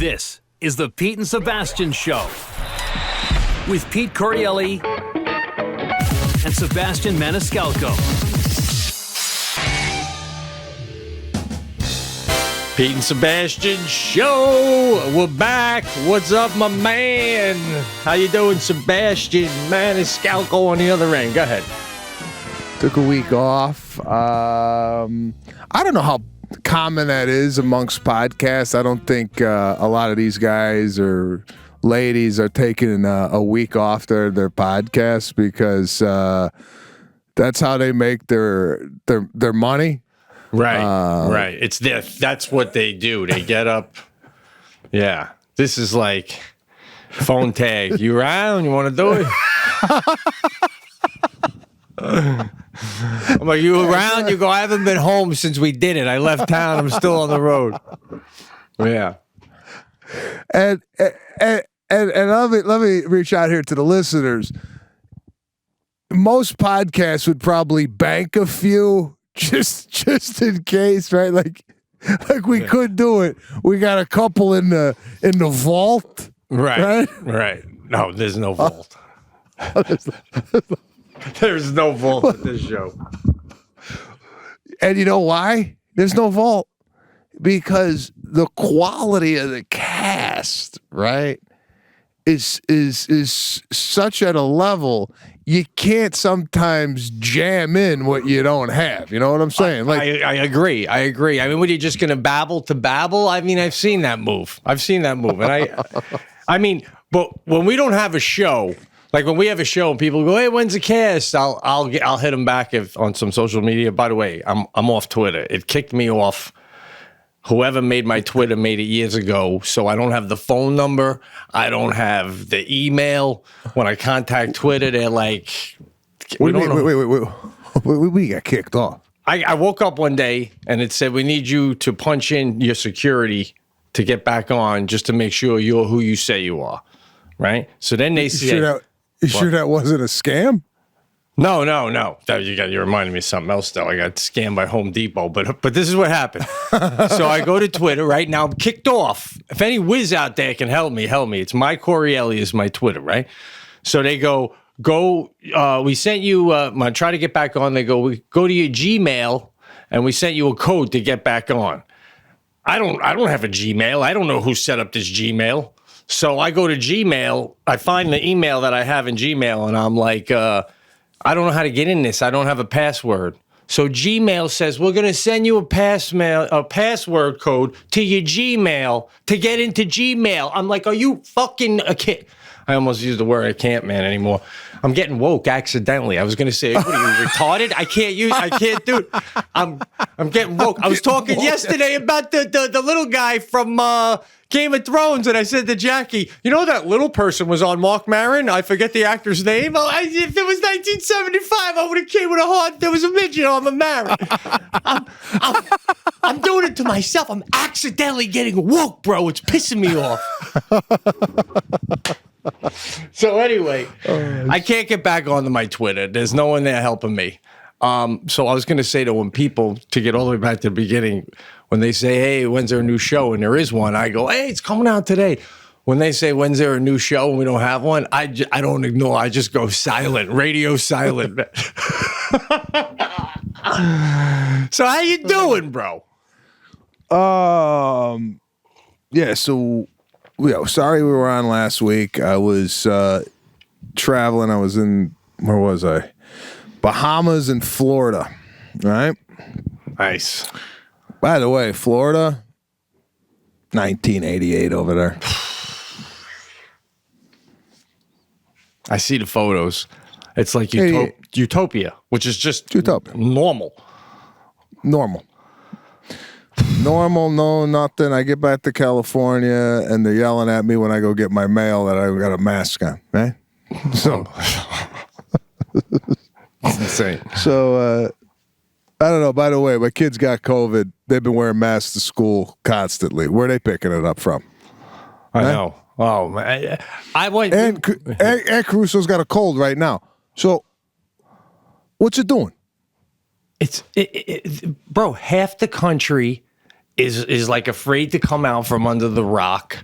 This is the Pete and Sebastian Show with Pete Correale and Sebastian Maniscalco. Pete and Sebastian Show. We're back. What's up, my man? How you doing, Sebastian Maniscalco on the other end? Go ahead. Took a week off. I don't know how common that is amongst podcasts. I don't think a lot of these guys or ladies are taking a week off their podcasts because that's how they make their money. Right, right. It's that's what they do. They get up. Yeah, this is like phone tag. You around? You want to do it? I'm like, you around? You go, I haven't been home since we did it. I left town. I'm still on the road. Yeah. And let me reach out here to the listeners. Most podcasts would probably bank a few just in case, right? Like we could do it. We got a couple in the vault. Right. No, there's no vault. There's no vault at this show. And you know why? There's no vault. Because the quality of the cast, right, is such at a level you can't sometimes jam in what you don't have. You know what I'm saying? Like, I agree. I mean, what are you just going to babble to babble? I mean, I've seen that move. And I mean, but when we don't have a show, like when we have a show and people go, "Hey, when's the cast?" I'll hit them back on some social media. By the way, I'm off Twitter. It kicked me off. Whoever made my Twitter made it years ago, so I don't have the phone number. I don't have the email. When I contact Twitter, they're like, wait. We got kicked off. I woke up one day and it said, we need you to punch in your security to get back on just to make sure you're who you say you are, right? So then they say... You sure that wasn't a scam? No. You reminded me of something else, though. I got scammed by Home Depot, but this is what happened. So I go to Twitter right now. I'm kicked off. If any whiz out there can help me. It's my Correale is my Twitter, right? So they go. We sent you. I try to get back on. They go. We go to your Gmail, and we sent you a code to get back on. I don't have a Gmail. I don't know who set up this Gmail. So I go to Gmail. I find the email that I have in Gmail, and I'm like. I don't know how to get in this. I don't have a password. So Gmail says, we're going to send you a password code to your Gmail to get into Gmail. I'm like, are you fucking a kid? I almost used the word I can't, man, anymore. I'm getting woke accidentally. I was going to say, what are you, retarded? I can't do it. I'm getting woke. I was talking yesterday about the little guy from Game of Thrones, and I said to Jackie, you know that little person was on Mark Maron? I forget the actor's name. If it was 1975, I would have came with a heart. There was a midget on the Maron. I'm doing it to myself. I'm accidentally getting woke, bro. It's pissing me off. So anyway, I can't get back onto my Twitter. There's no one there helping me. So I was going to say to when people, to get all the way back to the beginning, when they say, hey, when's there a new show? And there is one, I go, hey, it's coming out today. When they say, when's there a new show? And we don't have one, I don't ignore. I just go silent, radio silent. So how you doing, bro? Yeah, so... sorry we were on last week. I was traveling. I was in, where was I? Bahamas and Florida, right? Nice. By the way, Florida, 1988 over there. I see the photos. It's like Utopia, which is just normal. Normal, no, nothing. I get back to California, and they're yelling at me when I go get my mail that I got a mask on, right? So, it's insane. So, I don't know. By the way, my kids got COVID. They've been wearing masks to school constantly. Where are they picking it up from? I know. Oh, man. I went. And Caruso's got a cold right now. So, what's it doing? Bro, half the country is like afraid to come out from under the rock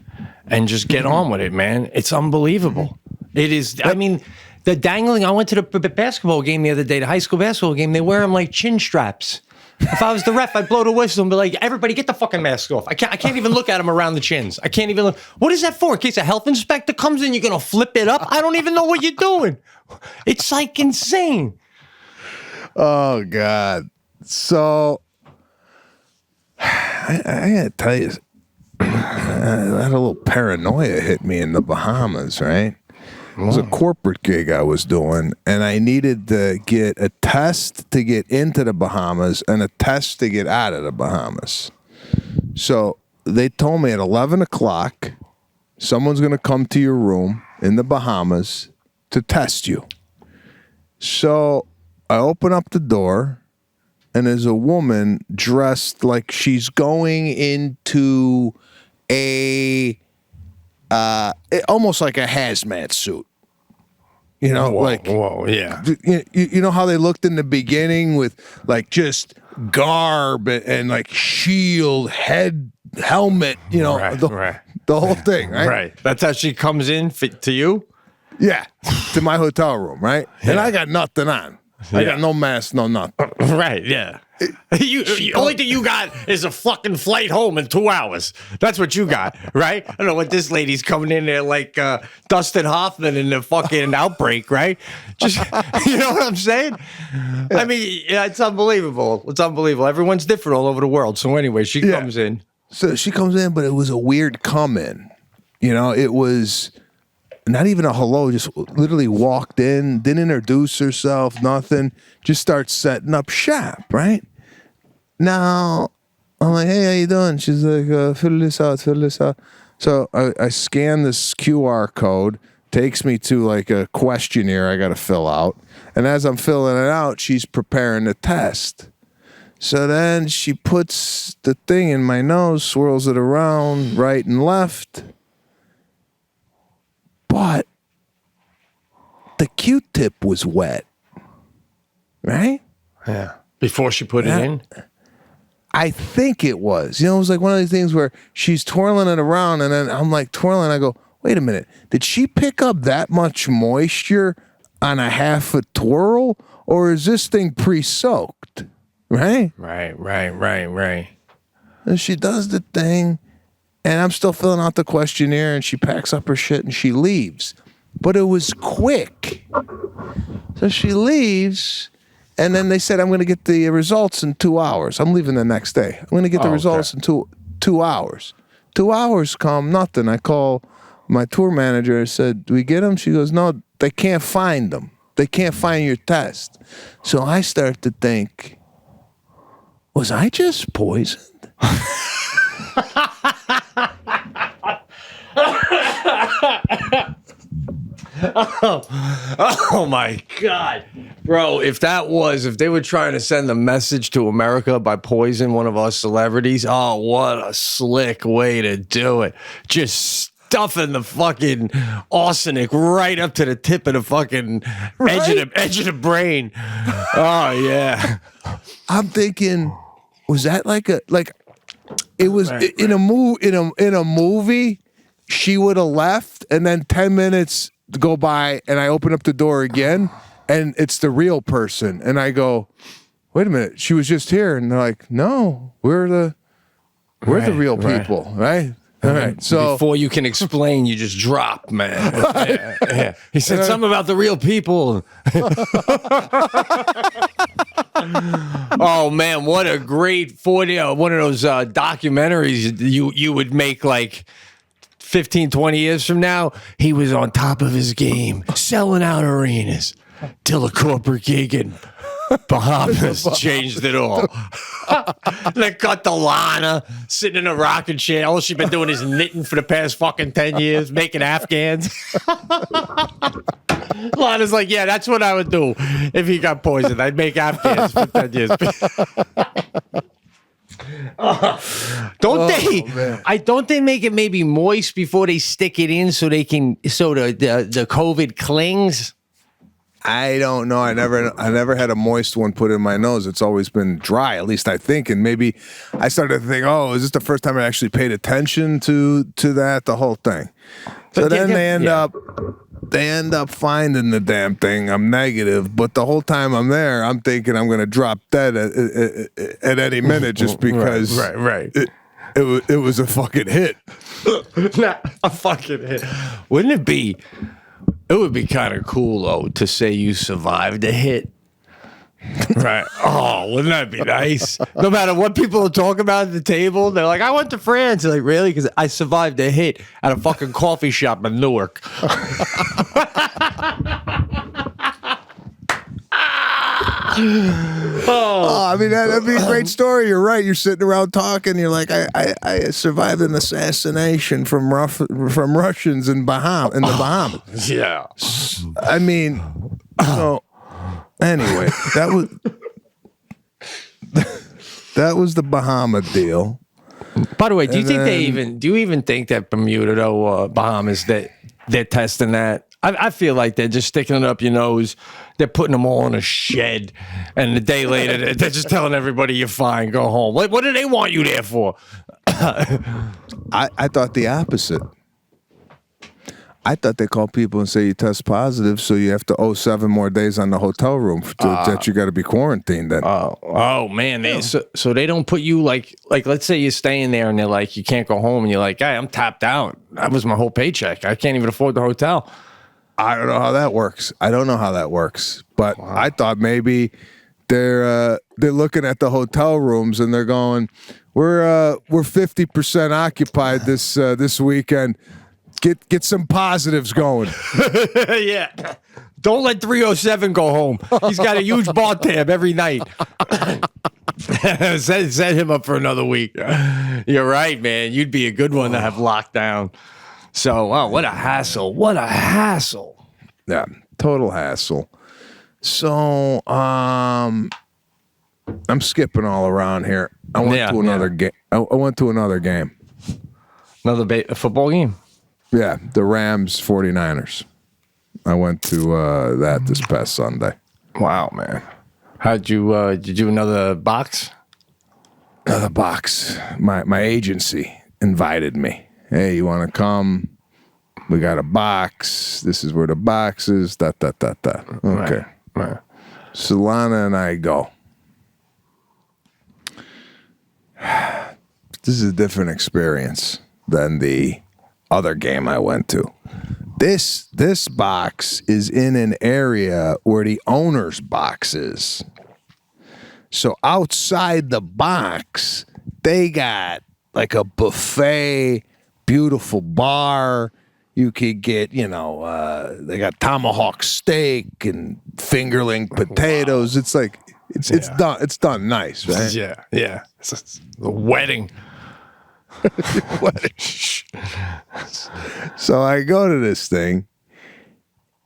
and just get on with it, man. It's unbelievable. It is. I mean, the dangling. I went to the basketball game the other day, the high school basketball game. They wear them like chin straps. If I was the ref, I'd blow the whistle and be like, everybody get the fucking mask off. I can't even look at them around the chins. I can't even look. What is that for? In case a health inspector comes in, you're going to flip it up? I don't even know what you're doing. It's like insane. Oh, God. So, I got to tell you, I had a little paranoia hit me in the Bahamas, right? It was a corporate gig I was doing, and I needed to get a test to get into the Bahamas and a test to get out of the Bahamas. So they told me at 11 o'clock, someone's going to come to your room in the Bahamas to test you. So I open up the door, and there's a woman dressed like she's going into almost like a hazmat suit. You know, Yeah. You know how they looked in the beginning with like just garb and like shield, head, helmet, you know, the whole thing, right? Right. That's how she comes in to you? Yeah, to my hotel room, right? Yeah. And I got nothing on. I got no mask, no nothing. Right, yeah. The only thing you got is a fucking flight home in 2 hours. That's what you got, right? I don't know what this lady's coming in there like Dustin Hoffman in the fucking Outbreak, right? Just, you know what I'm saying? I mean, yeah, it's unbelievable. It's unbelievable. Everyone's different all over the world. So anyway, she comes in. So she comes in, but it was a weird come in. You know, it was not even a hello, just literally walked in, didn't introduce herself, nothing, just starts setting up shop, right? Now, I'm like, hey, how you doing? She's like, fill this out. So I scan this QR code, takes me to like a questionnaire I got to fill out. And as I'm filling it out, she's preparing the test. So then she puts the thing in my nose, swirls it around right and left. But the Q-tip was wet, right? Yeah. Before she put it in? I think it was. You know, it was like one of these things where she's twirling it around, and then I'm like twirling. I go, wait a minute. Did she pick up that much moisture on a half a twirl, or is this thing pre-soaked? Right? Right. And she does the thing. And I'm still filling out the questionnaire, and she packs up her shit and she leaves. But it was quick. So she leaves, and then they said, I'm going to get the results in 2 hours. I'm leaving the next day. I'm going to get the results in two hours. 2 hours come, nothing. I call my tour manager. I said, do we get them? She goes, no, they can't find them. They can't find your test. So I start to think, was I just poisoned? Oh my God. Bro, if they were trying to send a message to America by poisoning one of our celebrities, oh, what a slick way to do it. Just stuffing the fucking arsenic right up to the tip of the fucking edge of the brain. Oh, yeah. I'm thinking, was that it was in a movie, she would have left, and then 10 minutes go by, and I open up the door again, and it's the real person, and I go, wait a minute, she was just here, and they're like, no, we're the real people, right? All right. So before you can explain, you just drop, man. Yeah. He said something about the real people. Oh man, what a great 40 one of those documentaries you would make like 15, 20 years from now. He was on top of his game, selling out arenas till a corporate gig in Bahamas changed it all. They cut the Lana sitting in a rocking chair. All she's been doing is knitting for the past fucking 10 years, making Afghans. Lana's like, yeah, that's what I would do if he got poisoned. I'd make Afghans for 10 years. Don't they make it maybe moist before they stick it in so the COVID clings? I don't know. I never had a moist one put in my nose. It's always been dry, at least I think. And maybe I started to think, oh, is this the first time I actually paid attention to that, the whole thing? So then they end up finding the damn thing. I'm negative, but the whole time I'm there, I'm thinking I'm going to drop dead at any minute just because Right. It was a fucking hit. Not a fucking hit. Wouldn't it be? It would be kind of cool though to say you survived a hit. Right. Oh, wouldn't that be nice? No matter what people are talking about at the table, they're like, I went to France. They're like, really? Because I survived a hit at a fucking coffee shop in Newark. Oh, I mean, that'd be a great story. You're right. You're sitting around talking. You're like, I survived an assassination from Russians in the Bahamas. Yeah. I mean, so anyway, that was the Bahama deal. By the way, do you even think that Bermuda though, Bahamas, that they're testing that? I feel like they're just sticking it up your nose. They're putting them all in a shed, and a day later they're just telling everybody you're fine, go home. Like, what do they want you there for? I thought the opposite. I thought they call people and say you test positive, so you have to owe 7 more days on the hotel room that you got to be quarantined then. Oh man, so they don't put you like let's say you're staying there and they're like you can't go home and you're like, hey, I'm tapped out. That was my whole paycheck. I can't even afford the hotel. I don't know how that works. But wow. I thought maybe they're looking at the hotel rooms and they're going, we're 50% occupied this weekend. Get some positives going. Yeah. Don't let 307 go home. He's got a huge bar tab every night. Set him up for another week. You're right, man. You'd be a good one to have locked down. So, oh, what a hassle. What a hassle. Yeah, total hassle. So, I'm skipping all around here. I went to another game. I went to another game. Another football game? Yeah, the Rams 49ers. I went to that this past Sunday. Wow, man. Did you do another box? Another box. My agency invited me. Hey, you want to come? We got a box. This is where the box is. Okay. Right. Solana and I go. This is a different experience than the other game I went to. This box is in an area where the owner's box is. So outside the box, they got like a buffet, beautiful bar. You could get, they got tomahawk steak and fingerling potatoes. Wow. It's like it's done nice, right? Yeah. It's a wedding. So I go to this thing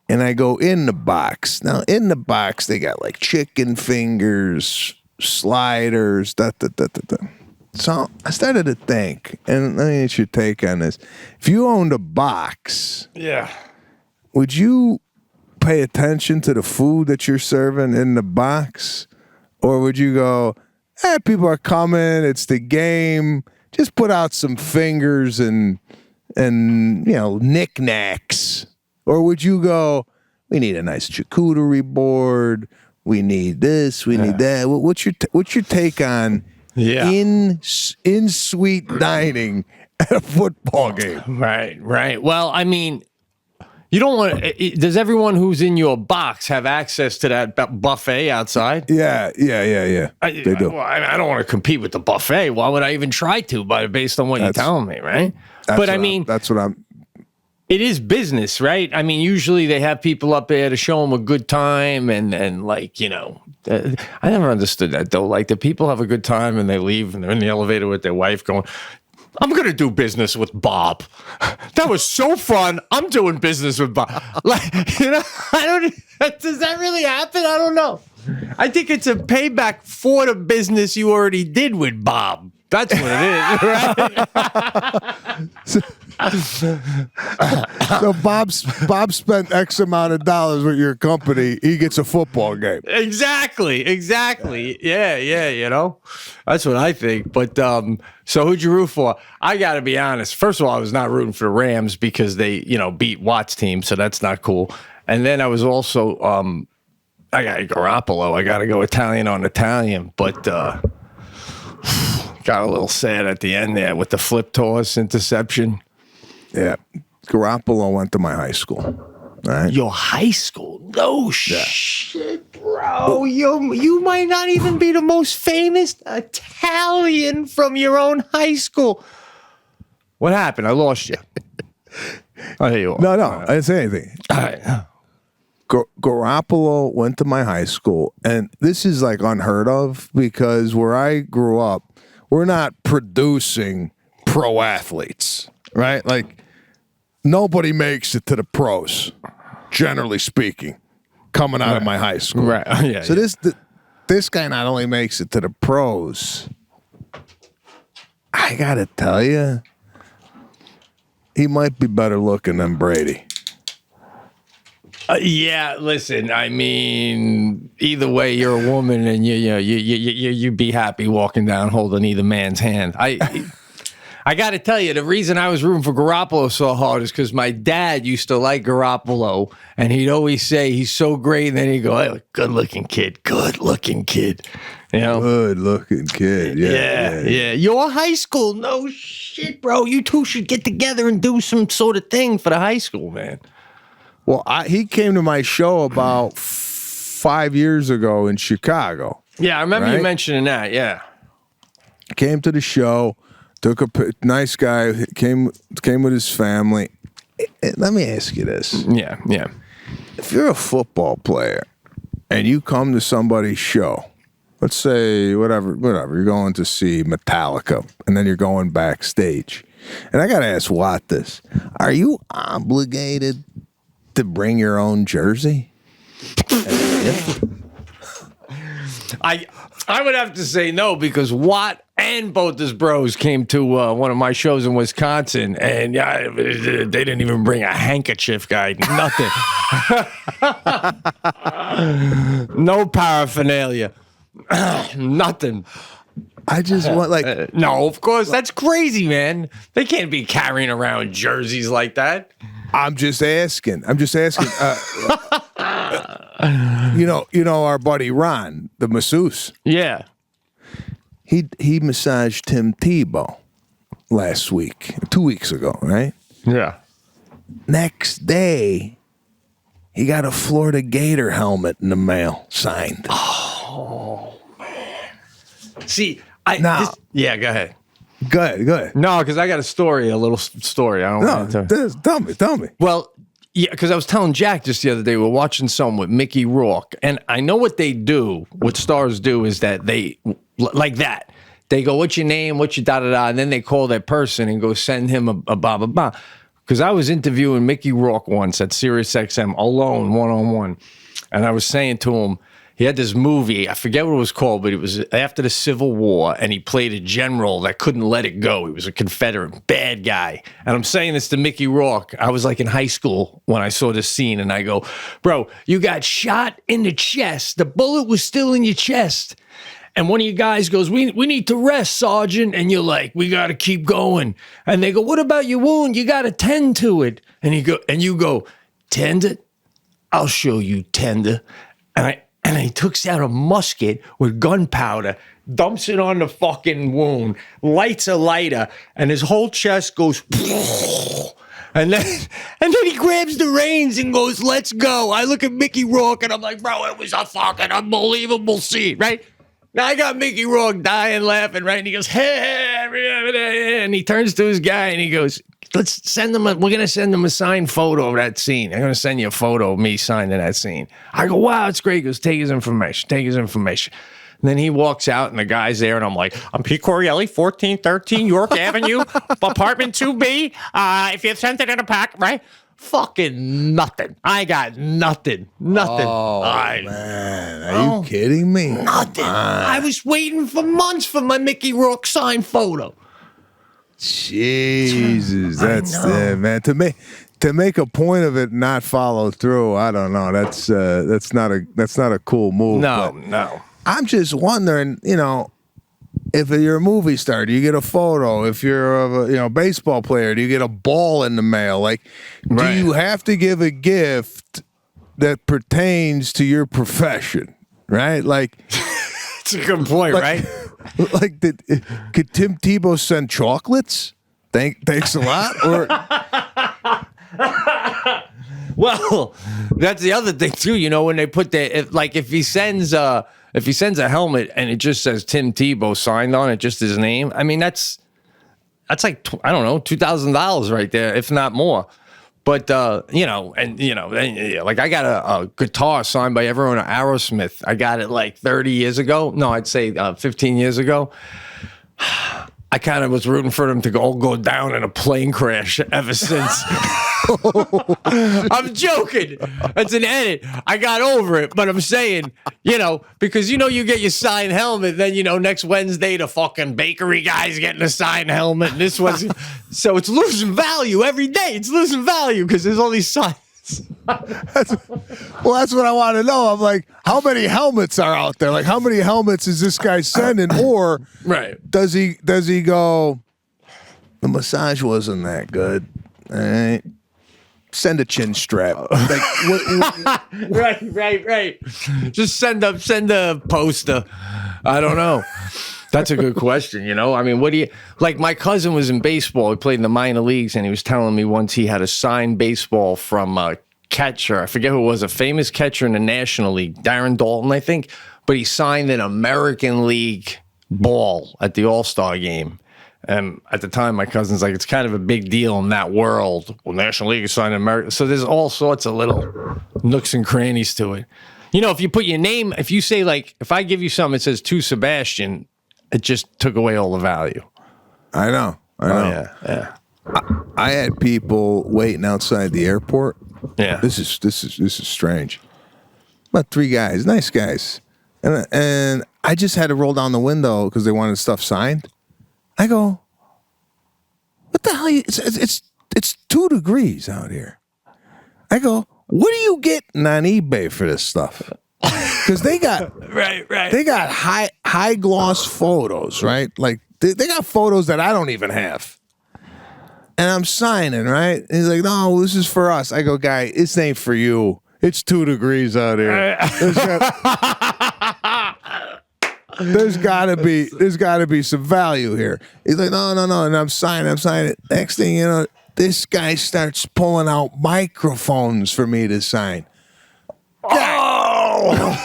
and I go in the box. Now in the box they got like chicken fingers, sliders, So I started to think, and let me get your take on this. If you owned a box, would you pay attention to the food that you're serving in the box? Or would you go, people are coming, it's the game, just put out some fingers and knickknacks? Or would you go, we need a nice charcuterie board, we need this, we need that? What's your take on in-suite dining at a football game? Right. Well, I mean, you don't want. Does everyone who's in your box have access to that buffet outside? Yeah. They do. Well, I don't want to compete with the buffet. Why would I even try to? Based on what you're telling me, right? But I mean, that's what I'm. It is business, right? I mean, usually they have people up there to show them a good time, and I never understood that though. Like, the people have a good time and they leave and they're in the elevator with their wife going, I'm going to do business with Bob. That was so fun. I'm doing business with Bob. Like, does that really happen? I don't know. I think it's a payback for the business you already did with Bob. That's what it is, right? So Bob spent X amount of dollars with your company. He gets a football game. Exactly. Yeah, you know. That's what I think. But so who'd you root for? I got to be honest. First of all, I was not rooting for the Rams because they, beat Watt's team, so that's not cool. And then I was also I got Garoppolo. I got to go Italian on Italian, but got a little sad at the end there with the flip toss interception. Yeah, Garoppolo went to my high school. Right? Your high school? No shit, bro. You might not even be the most famous Italian from your own high school. What happened? I lost you. Oh, here you are. No, I didn't say anything. All right. Garoppolo went to my high school, and this is like unheard of because where I grew up, we're not producing pro athletes, right? Like, nobody makes it to the pros, generally speaking, coming out of my high school. Right. Yeah. So this guy not only makes it to the pros, I gotta tell you, he might be better looking than Brady. Yeah, listen. I mean, either way, you're a woman, and you'd be happy walking down holding either man's hand. I got to tell you, the reason I was rooting for Garoppolo so hard is because my dad used to like Garoppolo, and he'd always say he's so great, and then he'd go, hey, good-looking kid. You know? Good-looking kid. Yeah. Your high school, no shit, bro. You two should get together and do some sort of thing for the high school, man. Well, he came to my show about 5 years ago in Chicago. Yeah, I remember you mentioning that, yeah. Came to the show, nice guy, came with his family. Let me ask you this. Yeah. If you're a football player and you come to somebody's show, let's say whatever, you're going to see Metallica, and then you're going backstage. And I got to ask Watt this. Are you obligated to bring your own jersey? I would have to say no, because Watt and both his bros came to one of my shows in Wisconsin, and they didn't even bring a handkerchief, guy. Nothing. No paraphernalia. Nothing. I just want no, of course, that's crazy, man. They can't be carrying around jerseys like that. I'm just asking. You know our buddy Ron, the masseuse. Yeah. He massaged Tim Tebow last week, 2 weeks ago, right? Yeah. Next day, he got a Florida Gator helmet in the mail signed. Oh man. See, go ahead. Good. No, because I got a little story. I don't want to tell me. Well, yeah, because I was telling Jack just the other day, we're watching some with Mickey Rourke, and I know what they do, what stars do is that they, like that, they go, what's your name, what's your da-da-da, and then they call that person and go send him a blah-blah-blah. Because I was interviewing Mickey Rourke once at SiriusXM, alone, one-on-one, and I was saying to him, he had this movie, I forget what it was called, but it was after the Civil War, and he played a general that couldn't let it go. He was a Confederate, bad guy. And I'm saying this to Mickey Rourke. I was like in high school when I saw this scene, and I go, bro, you got shot in the chest. The bullet was still in your chest. And one of you guys goes, we need to rest, Sergeant. And you're like, we got to keep going. And they go, what about your wound? You got to tend to it. And you go, tend it? I'll show you tender. And he takes out a musket with gunpowder, dumps it on the fucking wound, lights a lighter, and his whole chest goes, and then he grabs the reins and goes, let's go. I look at Mickey Rourke and I'm like, bro, it was a fucking unbelievable scene, right? Now I got Mickey Rourke dying laughing, right? And he goes, hey, and he turns to his guy and he goes, let's send him we're going to send him a signed photo of that scene. I'm going to send you a photo of me signing that scene. I go, wow, it's great. He goes, take his information. And then he walks out and the guy's there and I'm like, I'm Pete Correale, 1413 York Avenue, apartment 2B. If you sent it in a pack, right? Fucking nothing. I got nothing. Oh, man. Are you kidding me? Nothing. I was waiting for months for my Mickey Rourke signed photo. Jesus, that's man. To make a point of it, and not follow through. I don't know. That's not a cool move. No. I'm just wondering, if you're a movie star, do you get a photo? If you're a baseball player, do you get a ball in the mail? Like, do you have to give a gift that pertains to your profession? Right? Like, It's a good point, right? Like, could Tim Tebow send chocolates? Thanks a lot. Or Well, that's the other thing too. When they put if he sends a helmet and it just says Tim Tebow signed on it, just his name. I mean, that's like I don't know, $2,000 right there, if not more. But like I got a guitar signed by everyone at Aerosmith. I got it like 30 years ago. No, I'd say 15 years ago. I kind of was rooting for them to go down in a plane crash ever since. I'm joking. That's an edit. I got over it, but I'm saying, because you get your signed helmet, then next Wednesday the fucking bakery guy's getting a signed helmet, and this was so it's losing value every day. It's losing value because there's all these signs. That's what I want to know. I'm like, how many helmets are out there? Like, how many helmets is this guy sending? Or does he go, the massage wasn't that good? All right. Send a chin strap. Like, Right. Just send a poster. I don't know. That's a good question. I mean, what do you like? My cousin was in baseball. He played in the minor leagues, and he was telling me once he had a signed baseball from a catcher. I forget who it was, a famous catcher in the National League, Darren Dalton, I think. But he signed an American League ball at the All-Star game. And at the time, my cousin's like, it's kind of a big deal in that world. Well, National League is signed America. So there's all sorts of little nooks and crannies to it. If you put your name, if you say, like, if I give you something that says to Sebastian, it just took away all the value. I know. Yeah. I had people waiting outside the airport. Yeah. This is strange. About 3 guys, nice guys, and I just had to roll down the window because they wanted stuff signed. I go, what the hell? It's 2 degrees out here. I go, what are you getting on eBay for this stuff? Because they got right. They got high gloss photos, right? Like they got photos that I don't even have. And I'm signing, right? And he's like, no, this is for us. I go, guy, this ain't for you. It's 2 degrees out here. There's gotta be some value here. He's like, no. And I'm signing. Next thing you know, this guy starts pulling out microphones for me to sign. Oh!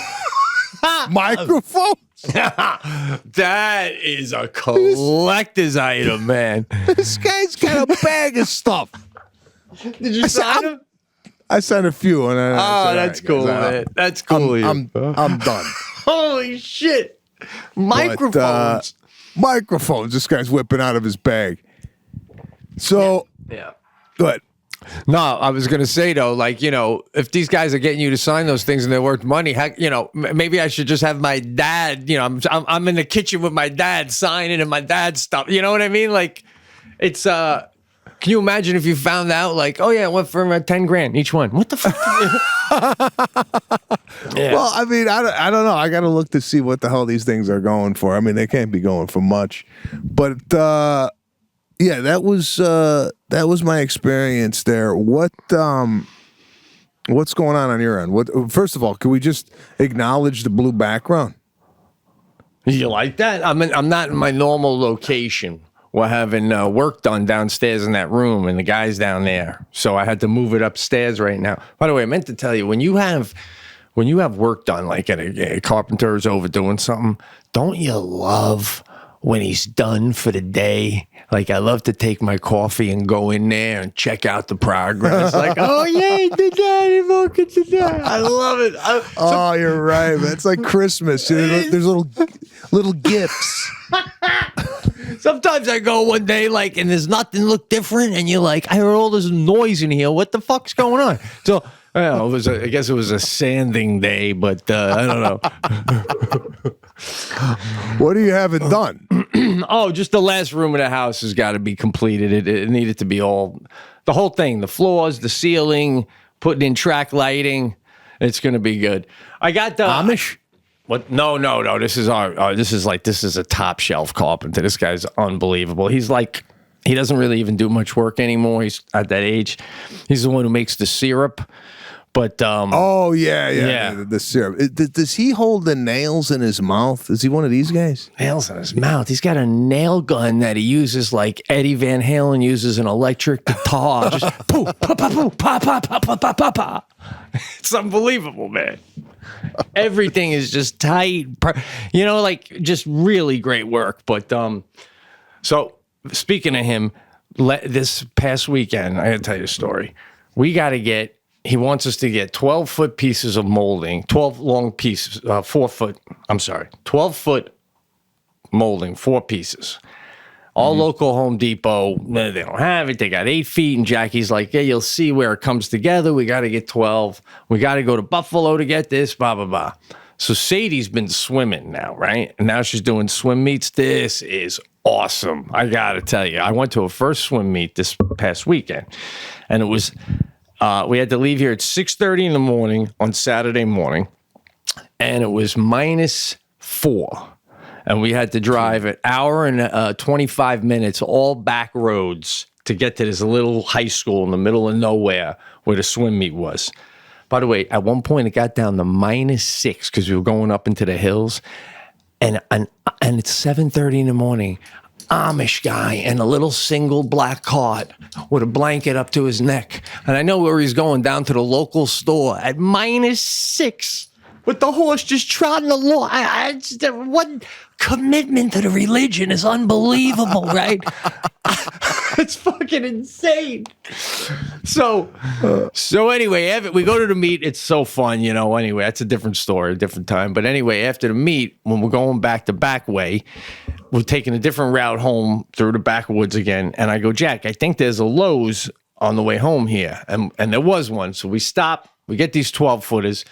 Microphones? That is a collector's item, man. This guy's got a bag of stuff. Did you sign him? I signed a few. And that's cool, man. That's cool. I'm done. Holy shit. Microphones. Microphones. This guy's whipping out of his bag. So, Yeah. Good. No, I was going to say, though, like, if these guys are getting you to sign those things and they're worth money, heck, maybe I should just have my dad, I'm in the kitchen with my dad signing and my dad's stuff. You know what I mean? Like, it's, can you imagine if you found out, like, oh, yeah, it went for 10 grand each one? What the fuck? Yeah. Well, I mean, I don't know. I got to look to see what the hell these things are going for. I mean, they can't be going for much. But, yeah, that was my experience there. What's going on your end? First of all, can we just acknowledge the blue background? You like that? I'm not in my normal location. We're having work done downstairs in that room, and the guy's down there. So I had to move it upstairs right now. By the way, I meant to tell you, when you have work done, like at a carpenter's overdoing something, don't you love when he's done for the day? Like, I love to take my coffee and go in there and check out the progress. Like, oh, yeah, he did that. He fucking did that. I love it. You're right, man. It's like Christmas. There's little gifts. Sometimes I go one day, like, and there's nothing look different, and you're like, I heard all this noise in here. What the fuck's going on? So Well, I guess it was a sanding day, but I don't know. What do you have it done? Oh, just the last room of the house has got to be completed. It needed to be the whole thing, the floors, the ceiling, putting in track lighting. It's going to be good. I got the Amish? What? No. This is this is a top shelf carpenter. This guy's unbelievable. He's like, he doesn't really even do much work anymore. He's at that age. He's the one who makes the syrup. But oh yeah. The syrup. Does he hold the nails in his mouth? Is he one of these guys? Nails in his mouth. He's got a nail gun that he uses like Eddie Van Halen uses an electric guitar. Just poo, pa, pa, poo, pa, pa, pa, pa, pa, pa, pa. It's unbelievable, man. Everything is just tight. Like just really great work. But so speaking of him, this past weekend, I got to tell you a story. He wants us to get 12-foot pieces of molding, 12 long pieces, 12-foot molding, 4 pieces. All local Home Depot, they don't have it. They got 8 feet. And Jackie's like, yeah, you'll see where it comes together. We got to get 12. We got to go to Buffalo to get this, blah, blah, blah. So Sadie's been swimming now, right? And now she's doing swim meets. This is awesome. I got to tell you, I went to a first swim meet this past weekend. And it was... we had to leave here at 6:30 in the morning on Saturday morning, and it was -4. And we had to drive an hour and 25 minutes, all back roads, to get to this little high school in the middle of nowhere where the swim meet was. By the way, at one point it got down to -6 because we were going up into the hills, and it's 7:30 in the morning. Amish guy in a little single black cart with a blanket up to his neck. And I know where he's going, down to the local store at -6 with the horse just trotting along. What commitment to the religion is unbelievable, right? It's fucking insane. So anyway, we go to the meet. It's so fun, Anyway, that's a different story, a different time. But anyway, after the meet, when we're going back the back way, we're taking a different route home through the backwoods again. And I go, Jack, I think there's a Lowe's on the way home here. And there was one. So we stop. We get these 12-footers.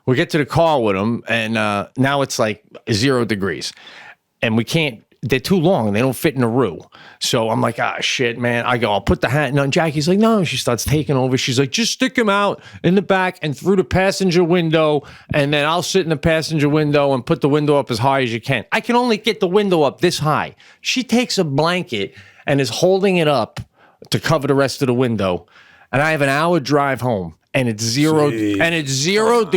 We get to the car with them. And now it's like 0 degrees. And we can't. They're too long. They don't fit in a roux. So I'm like, shit, man. I go, I'll put the hat on. Jackie's like, no. She starts taking over. She's like, just stick him out in the back and through the passenger window. And then I'll sit in the passenger window and put the window up as high as you can. I can only get the window up this high. She takes a blanket and is holding it up to cover the rest of the window. And I have an hour drive home. And it's 0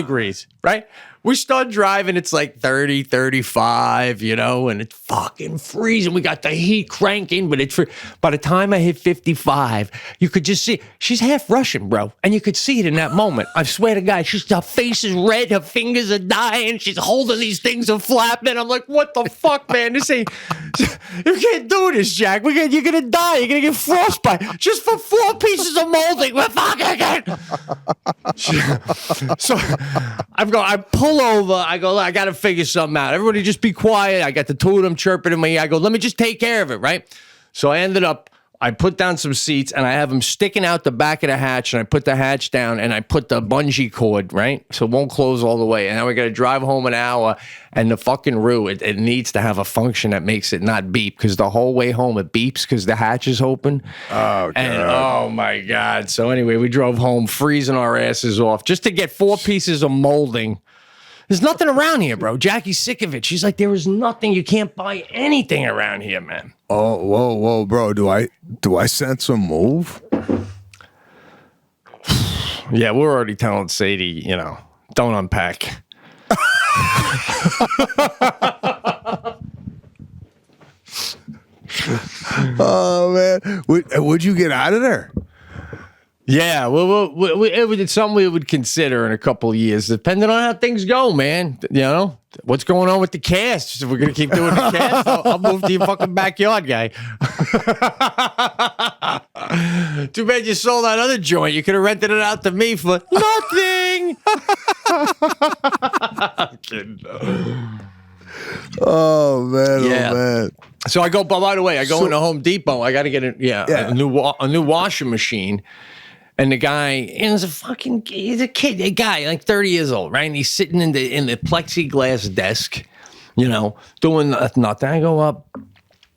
degrees, right? We start driving, it's like 30, 35, and it's fucking freezing. We got the heat cranking, but by the time I hit 55, you could just see, she's half Russian, bro. And you could see it in that moment. I swear to God, her face is red, her fingers are dying, she's holding these things and flapping. I'm like, what the fuck, man? You can't do this, Jack. You're going to die. You're going to get frostbite. Just for 4 pieces of molding. We're fucking it. So I pull over. I go, I got to figure something out. Everybody just be quiet. I got the two of them chirping at me. I go, let me just take care of it, right? So I put down some seats and I have them sticking out the back of the hatch, and I put the hatch down and I put the bungee cord, right? So it won't close all the way. And now we got to drive home an hour, and the fucking roux, it needs to have a function that makes it not beep, because the whole way home it beeps because the hatch is open. Oh, God. And oh my God. So anyway, we drove home freezing our asses off just to get 4 pieces of molding. There's nothing around here, bro. Jackie's sick of it. She's like, there is nothing. You can't buy anything around here, man. Oh, whoa, bro. Do I sense a move? Yeah, we're already telling Sadie, don't unpack. Oh, man. Would you get out of there? Yeah, it's something we would consider in a couple of years, depending on how things go, man. What's going on with the cast? If we're going to keep doing the cast, I'll move to your fucking backyard, guy. Too bad you sold that other joint. You could have rented it out to me for nothing. I'm kidding. Oh, man. Yeah. Oh, man. So I go, by the way, I go into Home Depot. I got to get a new washing machine. And the guy, he's a kid, a guy like 30 years old, right? And he's sitting in the plexiglass desk, doing nothing. I go up.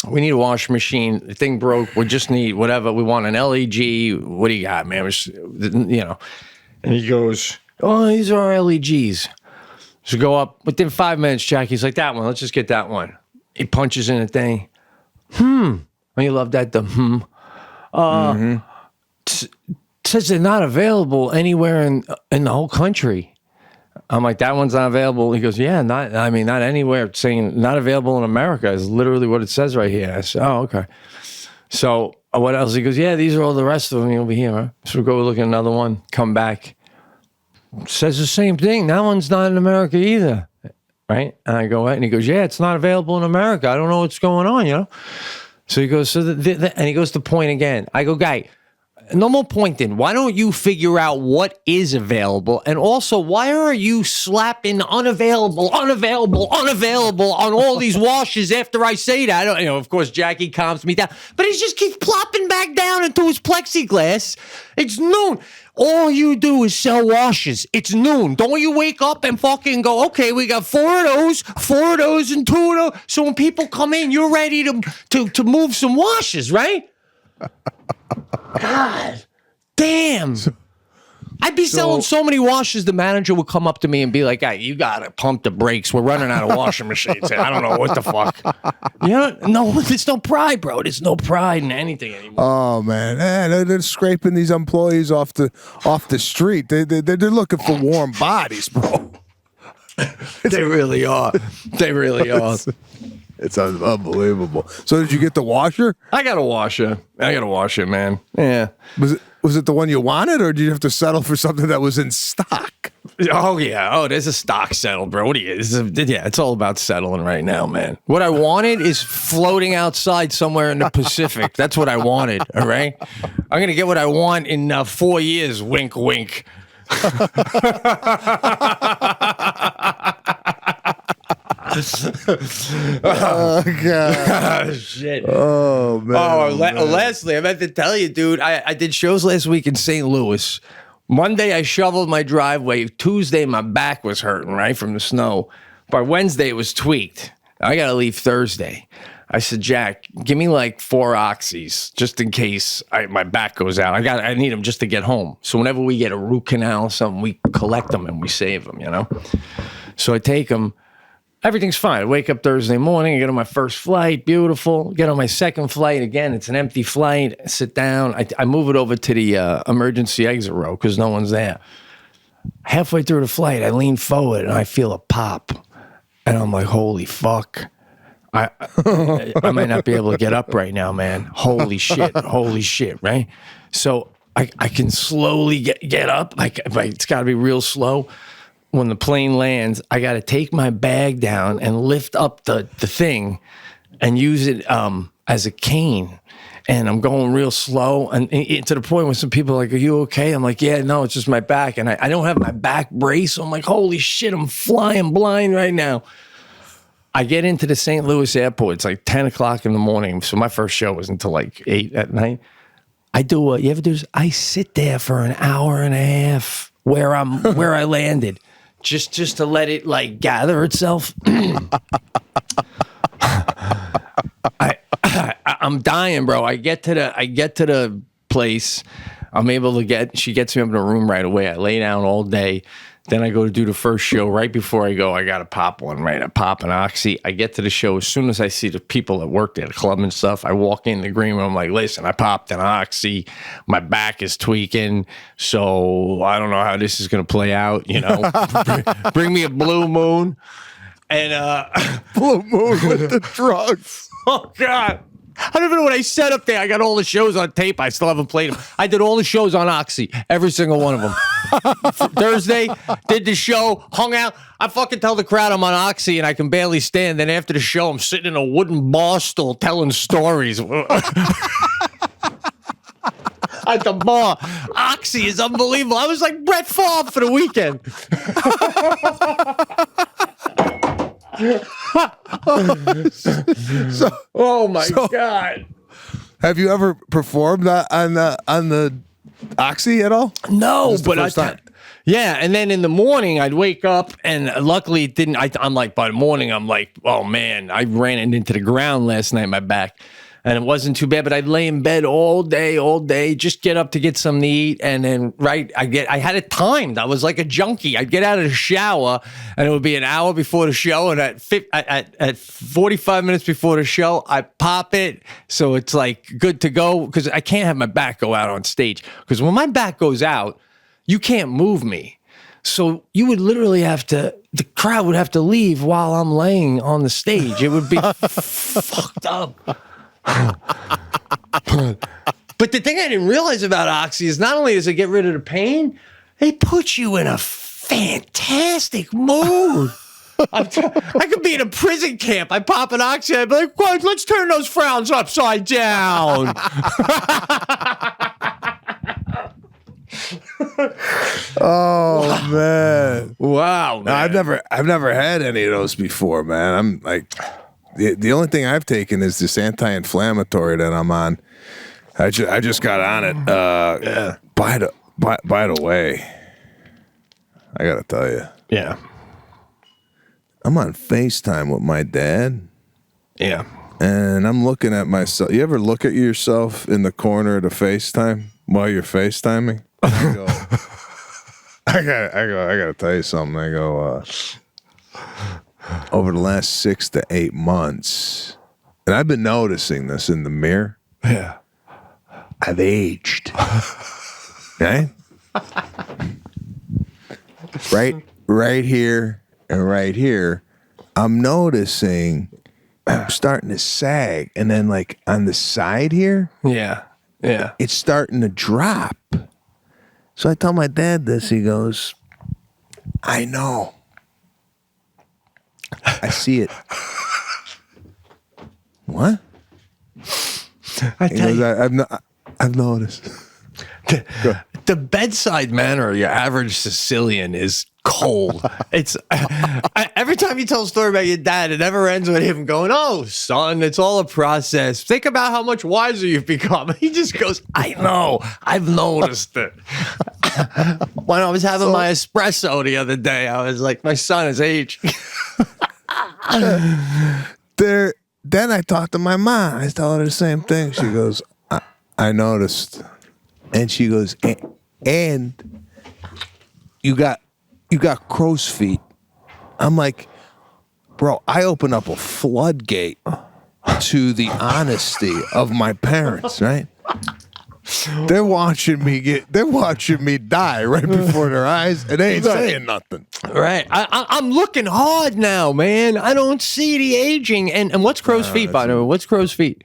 We need a washing machine. The thing broke. We just need whatever. We want an LEG. What do you got, man? And he goes, oh, these are our LEGs. So go up. Within 5 minutes, Jackie's like, that one. Let's just get that one. He punches in the thing. Oh, you love that, says they're not available anywhere in the whole country. I'm like, that one's not available. He goes, yeah, not anywhere. It's saying not available in America is literally what it says right here. I said, oh, okay. So what else? He goes, yeah, these are all the rest of them over here. Huh? So we go look at another one, come back. Says the same thing. That one's not in America either. Right? And I go, and he goes, yeah, it's not available in America. I don't know what's going on, So he goes, and he goes to point again. I go, guy, no more pointing. Why don't you figure out what is available? And also, why are you slapping unavailable on all these washes after I say that? I don't, of course, Jackie calms me down. But he just keeps plopping back down into his plexiglass. It's noon. All you do is sell washes. It's noon. Don't you wake up and fucking go, okay, we got 4 of those, and 2 of those. So when people come in, you're ready to move some washes, right? God damn. I'd be selling so many washes, the manager would come up to me and be like, hey, you gotta pump the brakes. We're running out of washing machines. I don't know what the fuck. No, there's no pride, bro. There's no pride in anything anymore. Oh man, they're scraping these employees off the street. They're looking for warm bodies, bro. They really are. They really are. It's unbelievable. So did you get the washer? I got a washer, man. Yeah. Was it the one you wanted, or did you have to settle for something that was in stock? Oh, yeah. Oh, there's a stock settle, bro. What do you? It's all about settling right now, man. What I wanted is floating outside somewhere in the Pacific. That's what I wanted, all right? I'm going to get what I want in 4 years. Wink, wink. Oh God! Shit! Oh man! Lastly, I meant to tell you, dude. I did shows last week in St. Louis. Monday, I shoveled my driveway. Tuesday, my back was hurting right from the snow. By Wednesday, it was tweaked. I gotta leave Thursday. I said, Jack, give me like 4 oxys just in case my back goes out. I need them just to get home. So whenever we get a root canal or something, we collect them and we save them. So I take them. Everything's fine. I wake up Thursday morning. I get on my first flight. Beautiful. Get on my second flight. Again, it's an empty flight. I sit down. I move it over to the emergency exit row because no one's there. Halfway through the flight, I lean forward and I feel a pop. And I'm like, holy fuck. I might not be able to get up right now, man. Holy shit, right? So I can slowly get up. It's got to be real slow. When the plane lands, I got to take my bag down and lift up the thing and use it as a cane. And I'm going real slow. And to the point where some people are like, are you okay? I'm like, yeah, no, it's just my back. And I don't have my back brace. So I'm like, holy shit, I'm flying blind right now. I get into the St. Louis airport. It's like 10 o'clock in the morning. So my first show was until like 8 at night. I do you ever do this? I sit there for an hour and a half where I landed. Just to let it like gather itself. I'm dying, bro. I get to the place. She gets me up in a room right away. I lay down all day. Then I go to do the first show. Right before I go, I got to pop one, right? I pop an oxy. I get to the show. As soon as I see the people that work at the club and stuff, I walk in the green room. I'm like, listen, I popped an oxy. My back is tweaking. So I don't know how this is going to play out. Bring me a blue moon. And Blue moon with the drugs. Oh, God. I don't even know what I said up there. I got all the shows on tape. I still haven't played them. I did all the shows on Oxy, every single one of them. Thursday, did the show, hung out. I fucking tell the crowd I'm on Oxy and I can barely stand. Then after the show, I'm sitting in a wooden bar stool telling stories. At the bar. Oxy is unbelievable. I was like Brett Favre for the weekend. Oh my God! Have you ever performed on the Oxy at all? No, This is the but first time. Yeah, and then in the morning I'd wake up, and luckily it didn't. I'm like, by the morning I'm like, oh man, I ran it into the ground last night, my back, and it wasn't too bad. But I'd lay in bed all day, just get up to get something to eat, and then I had it timed. I was like a junkie. I'd get out of the shower, and it would be an hour before the show, and at 45 minutes before the show, I pop it, so it's like good to go, because I can't have my back go out on stage, because when my back goes out, you can't move me. So you would literally the crowd would have to leave while I'm laying on the stage. It would be fucked up. But the thing I didn't realize about Oxy is not only does it get rid of the pain, it puts you in a fantastic mood. I could be in a prison camp. I pop an Oxy, I'd be like, "What? Let's turn those frowns upside down." Oh man! Wow, man. No, I've never had any of those before, man. I'm like, the only thing I've taken is this anti-inflammatory that I'm on. I just got on it. Yeah. By the way, I gotta tell you. Yeah. I'm on FaceTime with my dad. Yeah. And I'm looking at myself. You ever look at yourself in the corner of the FaceTime while you're FaceTiming? I gotta tell you something. I go, over the last 6 to 8 months, and I've been noticing this in the mirror. Yeah. I've aged. Okay? Right here and right here, I'm noticing I'm starting to sag, and then like on the side here, Yeah. Yeah. it's starting to drop. So I tell my dad this. He goes, "I know. I see it." What? I He tell goes, you, I've noticed. the bedside manner of your average Sicilian is cold. It's every time you tell a story about your dad, it never ends with him going, "Oh, son, it's all a process. Think about how much wiser you've become." He just goes, "I know. I've noticed it." When I was having my espresso the other day, I was like, my son is aged. Then I talked to my mom. I tell her the same thing. She goes, I noticed. And she goes, and you got crow's feet. I'm like, bro, I open up a floodgate to the honesty of my parents, right? They're watching me die right before their eyes, and they ain't saying nothing. Right. I'm looking hard now, man. I don't see the aging. And what's crow's feet, by the way? What's crow's feet?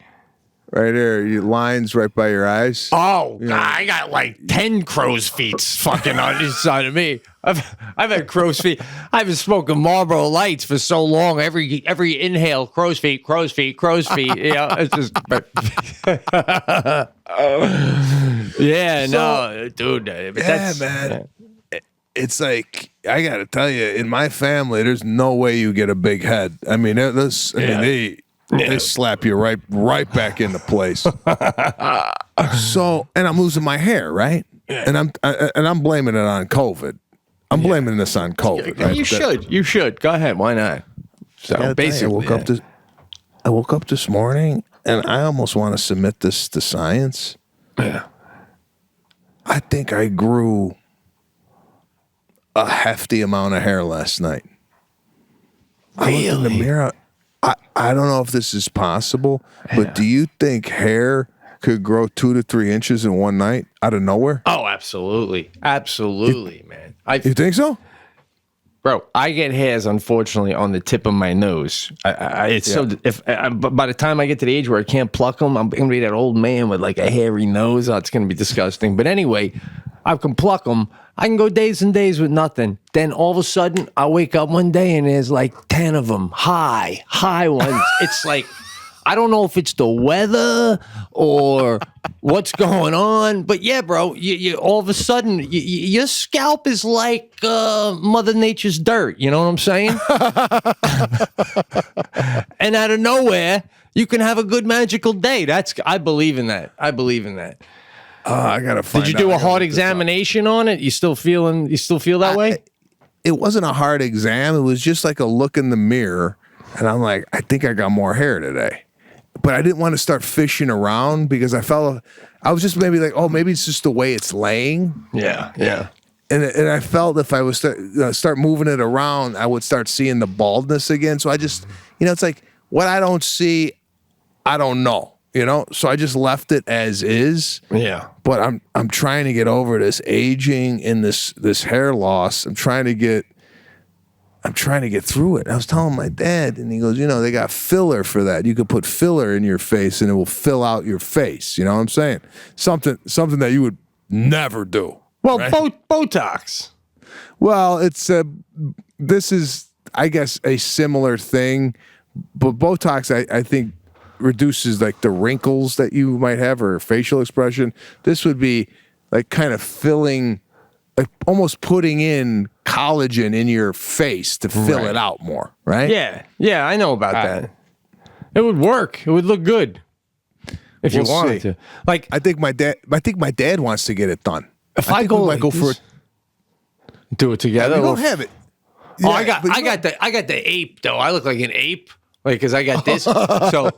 Right there, your lines right by your eyes. Oh, yeah. I got like 10 crow's feet fucking on each side of me. I've had crow's feet. I've been smoking Marlboro Lights for so long. Every inhale, crow's feet. You know, it's just. Yeah, no, dude. But that's, man. It's like, I gotta tell you, in my family, there's no way you get a big head. I mean, they slap you right back into place. So, and I'm losing my hair, right? Yeah. And I'm blaming it on COVID. I'm blaming this on COVID. Yeah, right? You should. Go ahead. Why not? So basically, I woke up this morning, and I almost want to submit this to science. Yeah. I think I grew a hefty amount of hair last night. Really? I looked in the mirror. I don't know if this is possible, but do you think hair could grow 2 to 3 inches in one night out of nowhere? Oh, absolutely. Man. You think so? Bro, I get hairs, unfortunately, on the tip of my nose. But by the time I get to the age where I can't pluck them, I'm going to be that old man with like a hairy nose. Oh, it's going to be disgusting. But anyway, I can pluck them. I can go days and days with nothing. Then all of a sudden, I wake up one day and there's like 10 of them. High ones. It's like, I don't know if it's the weather or what's going on, but yeah, bro, you all of a sudden, your scalp is like Mother Nature's dirt. You know what I'm saying? And out of nowhere, you can have a good magical day. I believe in that. I gotta find. Did you out. do I a gotta hard look this up. examination on it? You still feel that way? It wasn't a hard exam. It was just like a look in the mirror, and I'm like, I think I got more hair today. But I didn't want to start fishing around because I was just maybe like, oh, maybe it's just the way it's laying. Yeah. And I felt if I was start moving it around, I would start seeing the baldness again. So I just, it's like what I don't see, I don't know, So I just left it as is. Yeah. But I'm trying to get over this aging and this hair loss. I'm trying to get through it. I was telling my dad, and he goes, they got filler for that. You could put filler in your face, and it will fill out your face. You know what I'm saying? Something that you would never do. Well, right? Botox. Well, this is, I guess, a similar thing, but Botox, I think, reduces like the wrinkles that you might have or facial expression. This would be like kind of filling, like almost putting in collagen in your face to fill it out more, right? Yeah, I know about that. It would work. It would look good if you wanted to. Like, I think my dad wants to get it done. If I go, we might go for it. Do it together. We don't have it. Oh, I got the ape though. I look like an ape. Like, because I got this. So,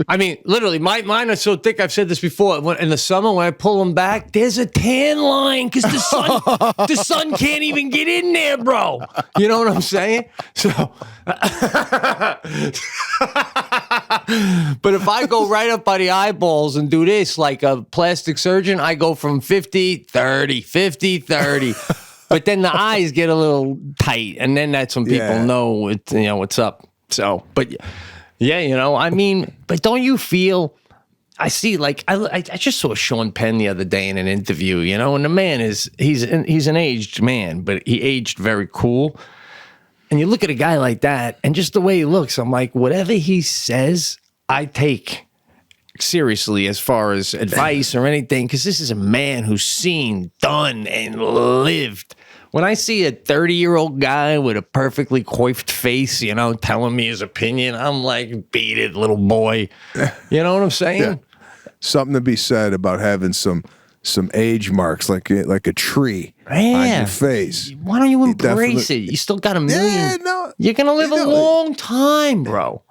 I mean, literally, mine are so thick. I've said this before. In the summer, when I pull them back, there's a tan line because the sun can't even get in there, bro. You know what I'm saying? So, but if I go right up by the eyeballs and do this like a plastic surgeon, I go from 50-30, 50-30. But then the eyes get a little tight, and then that's when people know what's up. So, but yeah, I mean, but don't you feel? I see, like I just saw Sean Penn the other day in an interview, and the man he's an aged man, but he aged very cool. And you look at a guy like that, and just the way he looks, I'm like, whatever he says, I take seriously as far as advice or anything, because this is a man who's seen, done, and lived. When I see a 30-year-old guy with a perfectly coiffed face, telling me his opinion, I'm like, beat it, little boy. You know what I'm saying? Yeah. Something to be said about having some age marks, like a tree on your face. Why don't you embrace it? You still got a million. Yeah, no, you're going to live a long time, bro.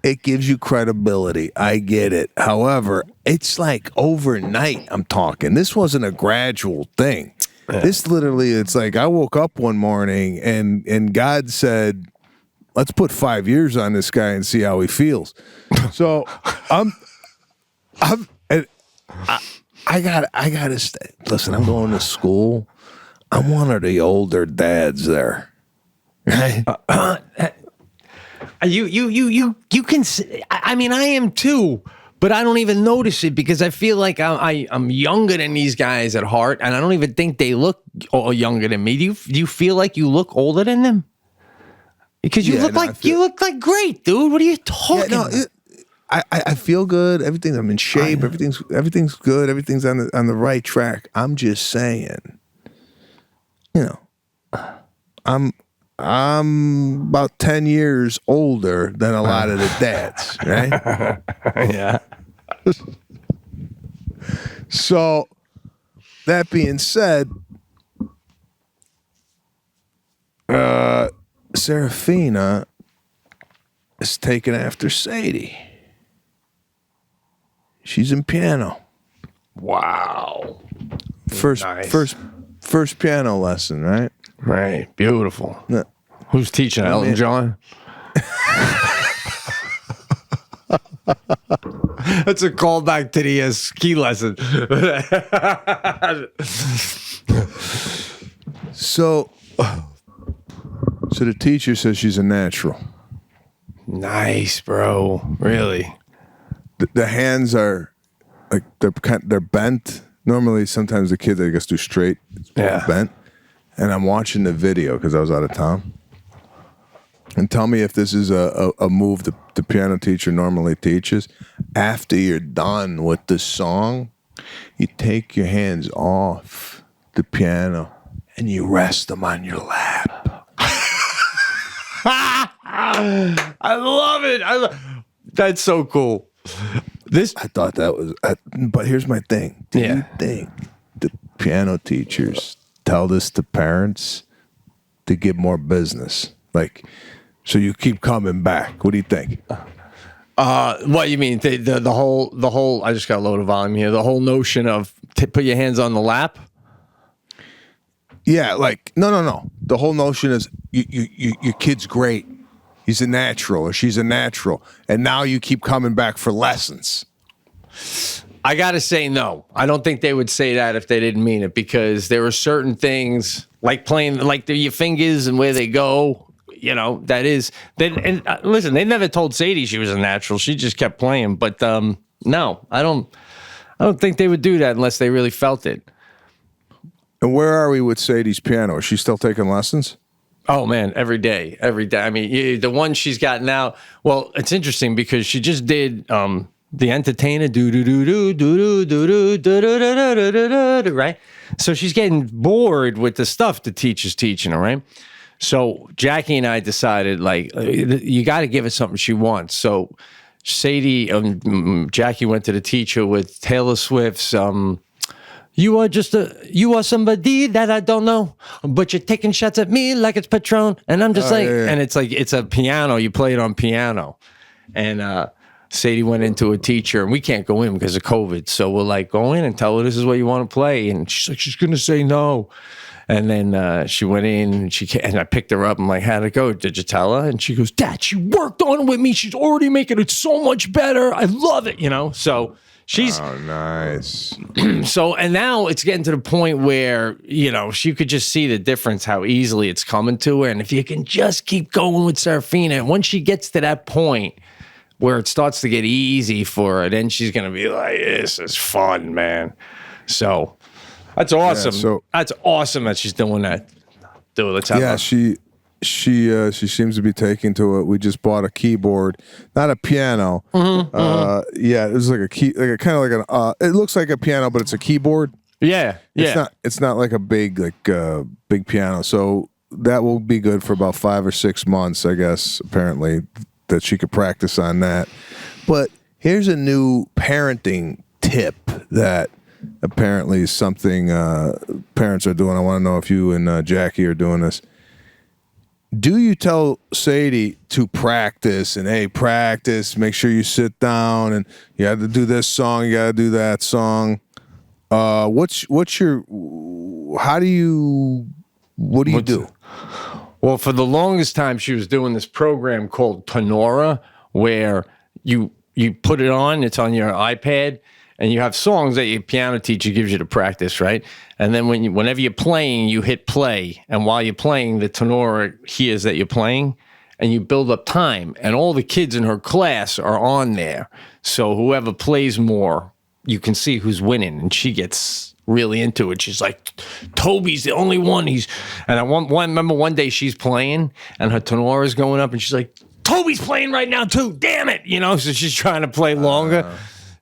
It gives you credibility. I get it. However, it's like overnight I'm talking. This wasn't a gradual thing. Yeah. This literally, it's like I woke up one morning and God said, let's put 5 years on this guy and see how he feels. So I gotta stay. Listen, I'm going to school. I'm one of the older dads there. Right? You can. I mean, I am too, but I don't even notice it because I feel like I'm younger than these guys at heart, and I don't even think they look younger than me. Do you feel like you look older than them? Because you look like great, dude. What are you talking about? I feel good. I'm in shape. Everything's good. Everything's on the right track. I'm just saying, I'm about 10 years older than a lot of the dads, right? Yeah. So, that being said, Serafina is taken after Sadie. She's in piano. Wow. First piano lesson, right? Right. Beautiful. Yeah. Who's teaching? Elton John? That's a callback to the ski lesson. So the teacher says she's a natural. Nice, bro. Really? The hands are like they're bent. Normally, sometimes the kids, I guess, do straight. It's bent. And I'm watching the video because I was out of town. And tell me if this is a move the piano teacher normally teaches. After you're done with the song, you take your hands off the piano and you rest them on your lap. I love it. That's so cool. I thought that was. But here's my thing. Do Yeah. you think the piano teachers tell this to parents to get more business? Like, so you keep coming back. What do you think? What you mean? The whole. I just got a load of volume here. The whole notion of put your hands on the lap. Yeah, like no. The whole notion is your kid's great. He's a natural or she's a natural, and now you keep coming back for lessons. I gotta say no. I don't think they would say that if they didn't mean it, because there are certain things like playing, like your fingers and where they go. You know, that is. And listen, they never told Sadie she was a natural. She just kept playing. But no, I don't think they would do that unless they really felt it. And where are we with Sadie's piano? Is she still taking lessons? Oh man, every day. I mean, the one she's got now. Well, it's interesting because she just did the Entertainer, right? So she's getting bored with the stuff the teacher's teaching her, right? So Jackie and I decided, like, you got to give her something she wants. So Sadie, Jackie went to the teacher with Taylor Swift's. You are somebody that I don't know, but you're taking shots at me like it's Patron. And I'm just and it's like, it's a piano. You play it on piano. And Sadie went into a teacher, and we can't go in because of COVID. So we're like, go in and tell her this is what you want to play. And she's like, she's going to say no. And then she went in, and I picked her up. I'm like, how'd it go? Did you tell her? And she goes, Dad, she worked on it with me. She's already making it so much better. I love it, So she's nice. So, and now it's getting to the point where, she could just see the difference, how easily it's coming to her. And if you can just keep going with Serafina, once she gets to that point where it starts to get easy for her, then she's going to be like, this is fun, man. So that's awesome. Yeah, that's awesome that she's doing that. Dude, let's have Yeah, she seems to be taking to it. We just bought a keyboard, not a piano. Yeah, it was like a key, like a kind of like an. It looks like a piano, but it's a keyboard. Yeah. It's not like a big big piano. So that will be good for about 5 or 6 months, I guess. Apparently, that she could practice on that. But here's a new parenting tip that apparently is something parents are doing. I want to know if you and Jackie are doing this. Do you tell Sadie to practice and, hey, practice, make sure you sit down and you have to do this song, you got to do that song? What do you do? Well, for the longest time, she was doing this program called Tenora, where you put it on, it's on your iPad, and you have songs that your piano teacher gives you to practice, right? And then whenever you're playing, you hit play. And while you're playing, the tenora hears that you're playing, and you build up time. And all the kids in her class are on there. So whoever plays more, you can see who's winning. And she gets really into it. She's like, Toby's the only one. And I remember one day she's playing, and her tenora's going up, and she's like, Toby's playing right now too. Damn it. So she's trying to play longer.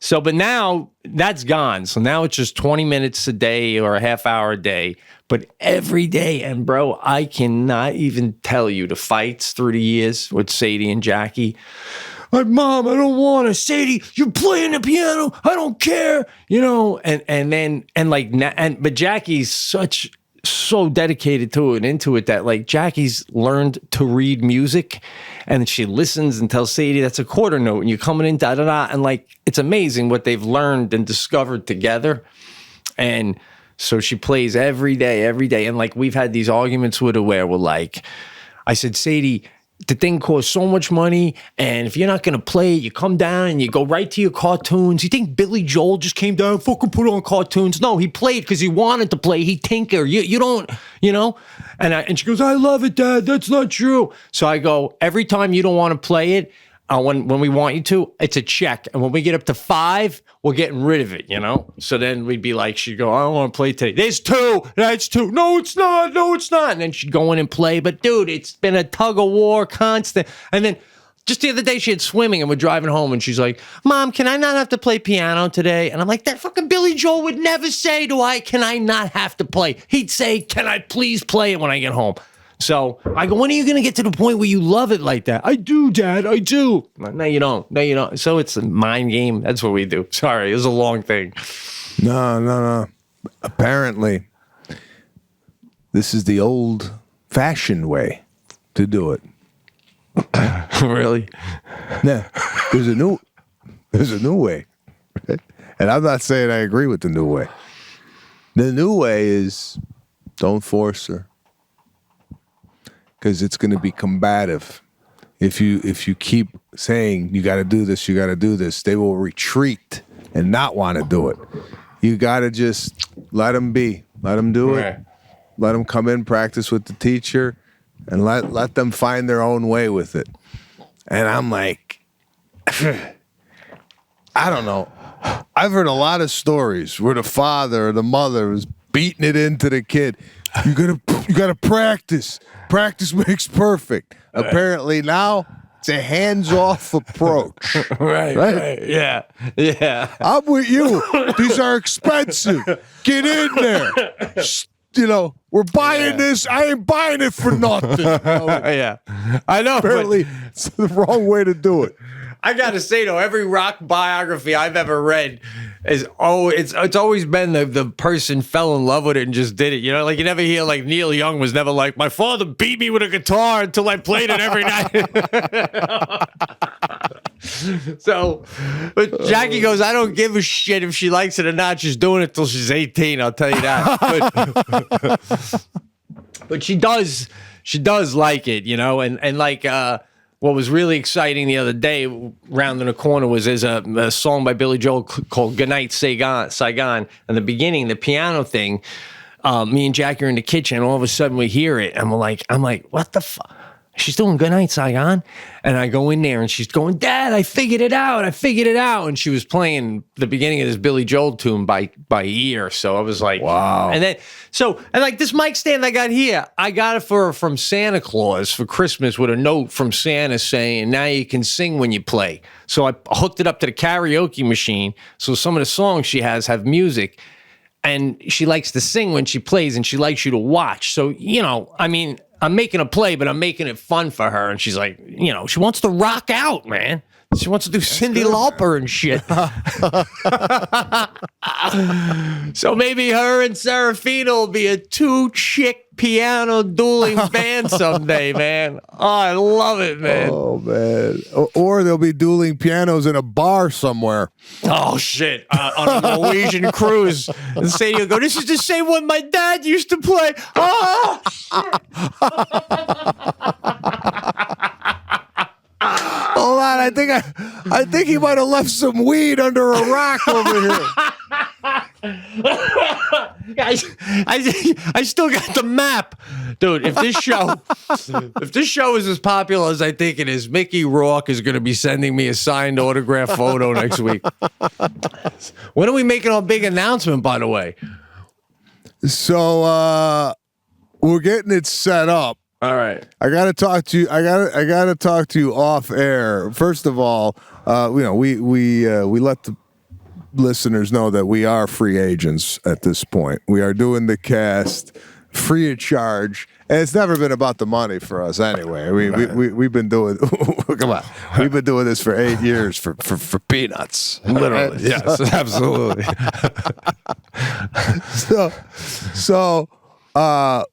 So, but now that's gone. So now it's just 20 minutes a day or a half hour a day, but every day. And bro, I cannot even tell you the fights through the years with Sadie and Jackie. Like, Mom, I don't want to. Sadie, you're playing the piano. I don't care. But Jackie's so dedicated to it and into it that, like, Jackie's learned to read music, and she listens and tells Sadie that's a quarter note, and you're coming in da da da, and like, it's amazing what they've learned and discovered together. And so she plays every day, and like, we've had these arguments with her where we're like, I said, Sadie, the thing costs so much money, and if you're not going to play it, you come down and you go right to your cartoons. You think Billy Joel just came down and fucking put on cartoons? No, he played because he wanted to play. He tinker. You don't, And she goes, I love it, Dad. That's not true. So I go, every time you don't want to play it, when we want you to, it's a check. And when we get up to 5, we're getting rid of it, So then we'd be like, she'd go, I don't want to play today. There's 2. That's 2. No, it's not. No, it's not. And then she'd go in and play. But dude, it's been a tug of war constant. And then just the other day she had swimming, and we're driving home, and she's like, Mom, can I not have to play piano today? And I'm like, that fucking Billy Joel would never say, can I not have to play? He'd say, can I please play it when I get home? So I go, when are you going to get to the point where you love it like that? I do, Dad. I do. No, you don't. No, you don't. So it's a mind game. That's what we do. Sorry, it was a long thing. No. Apparently, this is the old-fashioned way to do it. Really? Yeah, there's a new way, and I'm not saying I agree with the new way. The new way is don't force her, because it's going to be combative. If you keep saying you got to do this, they will retreat and not want to do it. You got to just let them be, let them do it, let them come in, practice with the teacher, and let them find their own way with it. And I'm like, I don't know. I've heard a lot of stories where the father or the mother was beating it into the kid. You gotta practice. Practice makes perfect. Apparently now it's a hands-off approach. Right. Yeah. I'm with you. These are expensive. Get in there. We're buying this. I ain't buying it for nothing. Yeah. I know. Apparently, it's the wrong way to do it. I gotta say though, every rock biography I've ever read is it's always been the person fell in love with it and just did it. Like you never hear like Neil Young was never like, my father beat me with a guitar until I played it every night. So, but Jackie goes, I don't give a shit if she likes it or not. She's doing it till she's 18. I'll tell you that. But she does like it, and like. What was really exciting the other day, rounding the corner, was there's a song by Billy Joel called "Goodnight Saigon." And the beginning, the piano thing. Me and Jackie are in the kitchen, and all of a sudden we hear it, and I'm like, what the fuck? She's doing "Goodnight Saigon," and I go in there, and she's going, "Dad, I figured it out. And she was playing the beginning of this Billy Joel tune by ear. So I was like, wow. And then like this mic stand I got here, I got it from Santa Claus for Christmas with a note from Santa saying, now you can sing when you play. So I hooked it up to the karaoke machine. So some of the songs she has have music, and she likes to sing when she plays, and she likes you to watch. So, I'm making a play, but I'm making it fun for her. And she's like, she wants to rock out, man. She wants to do Cyndi Lauper and shit. So maybe her and Serafina will be a 2-chick piano dueling band someday, man. Oh, I love it, man. Oh, man. Or they'll be dueling pianos in a bar somewhere. Oh, shit. On a Norwegian cruise. And Sadie will go, this is the same one my dad used to play. Oh, shit. Hold on, I think he might have left some weed under a rock over here. I still got the map, dude. If this show is as popular as I think it is, Mickey Rourke is going to be sending me a signed autograph photo next week. When are we making our big announcement, by the way? So we're getting it set up. All right. I gotta talk to you. I gotta talk to you off air. First of all, we let the listeners know that we are free agents at this point. We are doing the cast free of charge, and it's never been about the money for us anyway. We've been doing. Come on, we've been doing this for 8 years for peanuts. Literally, yes, absolutely. So.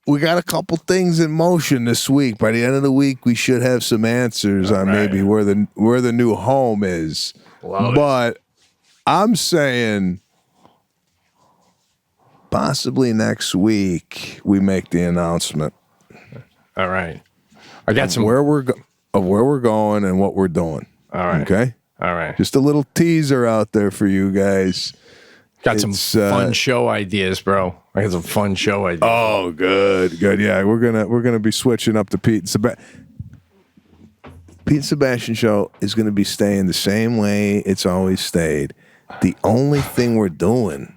We got a couple things in motion this week. By the end of the week, we should have some answers on maybe where the new home is. But I'm saying possibly next week we make the announcement. All right. I got some where we're going and what we're doing. All right. Okay. All right. Just a little teaser out there for you guys. Got some fun show ideas, bro. I got some fun show ideas. Oh, good. Yeah, we're gonna be switching up the Pete and Sebastian. Pete and Sebastian show is gonna be staying the same way it's always stayed. The only thing we're doing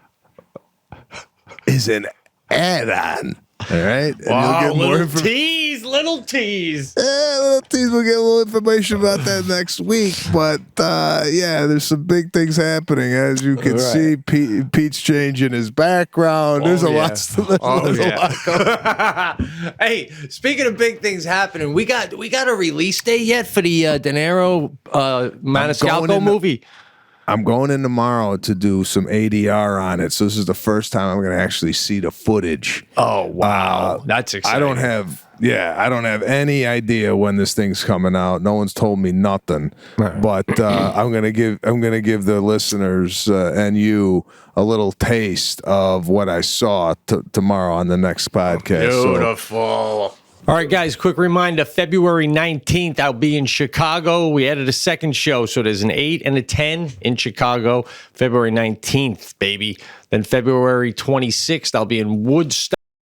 is an add-on All right. And Wow, you'll get more little tease, little tease. little tease. We'll get a little information about that next week. But yeah, there's some big things happening. As you can see, Pete's changing his background. There's a lot. There's a lot going. Hey, speaking of big things happening, we got a release date yet for the De Niro Maniscalco movie? I'm going in tomorrow to do some ADR on it. So this is the first time I'm going to actually see the footage. Oh, wow. That's exciting. I don't have any idea when this thing's coming out. No one's told me nothing. But I'm going to give the listeners and you a little taste of what I saw tomorrow on the next podcast. Beautiful. All right, guys, quick reminder, February 19th, I'll be in Chicago. We added a second show, so there's an 8 and a 10 in Chicago, February 19th, baby. Then February 26th, I'll be in Woodstock.